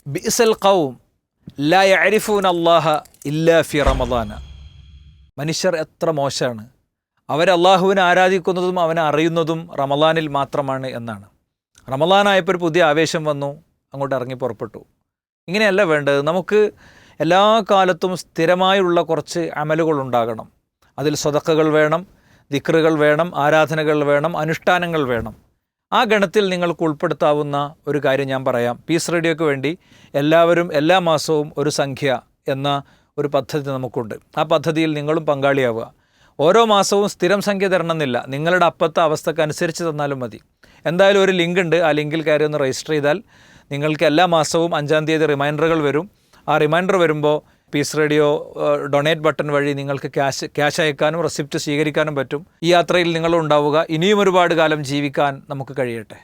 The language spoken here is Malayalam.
ബിഅ്സൽ ഖൗം ലാ യഅരിഫൂന അല്ലാഹ ഇല്ലാ ഫി റമദാന. മനുഷ്യർ എത്ര മോശമാണ്, അവർ അള്ളാഹുവിനെ ആരാധിക്കുന്നതും അവനെ അറിയുന്നതും റമദാനിൽ മാത്രമാണ് എന്നാണ്. റമദാനായപ്പോൾ ഒരു പുതിയ ആവേശം വന്നു, അങ്ങോട്ട് ഇറങ്ങി പുറപ്പെട്ടു. ഇങ്ങനെയല്ല വേണ്ടത്. നമുക്ക് എല്ലാ കാലത്തും സ്ഥിരമായുള്ള കുറച്ച് അമലുകൾ ഉണ്ടാകണം. അതിൽ സ്വതക്കകൾ വേണം, ദിക്റുകൾ വേണം, ആരാധനകൾ വേണം, അനുഷ്ഠാനങ്ങൾ വേണം. ആ ഗണത്തിൽ നിങ്ങൾക്ക് ഉൾപ്പെടുത്താവുന്ന ഒരു കാര്യം ഞാൻ പറയാം. പീസ് റേഡിയോയ്ക്ക് വേണ്ടി എല്ലാവരും എല്ലാ മാസവും ഒരു സംഖ്യ എന്ന ഒരു പദ്ധതി നമുക്കുണ്ട്. ആ പദ്ധതിയിൽ നിങ്ങളും പങ്കാളിയാവുക. ഓരോ മാസവും സ്ഥിരം സംഖ്യ തരണമെന്നില്ല, നിങ്ങളുടെ അപ്പത്തെ അവസ്ഥക്കനുസരിച്ച് തന്നാലും മതി. എന്തായാലും ഒരു ലിങ്ക് ഉണ്ട്, ആ ലിങ്കിൽ കയറി ഒന്ന് രജിസ്റ്റർ ചെയ്താൽ നിങ്ങൾക്ക് എല്ലാ മാസവും 5-ാം തീയതി റിമൈൻഡറുകൾ വരും. ആ റിമൈൻഡർ വരുമ്പോൾ പീസ് റേഡിയോ ഡൊണേറ്റ് ബട്ടൺ വഴി നിങ്ങൾക്ക് ക്യാഷ് അയക്കാനും റെസിപ്റ്റ് സ്വീകരിക്കാനും പറ്റും. ഈ യാത്രയിൽ നിങ്ങളുണ്ടാവുക. ഇനിയും ഒരുപാട് കാലം ജീവിക്കാൻ നമുക്ക് കഴിയട്ടെ.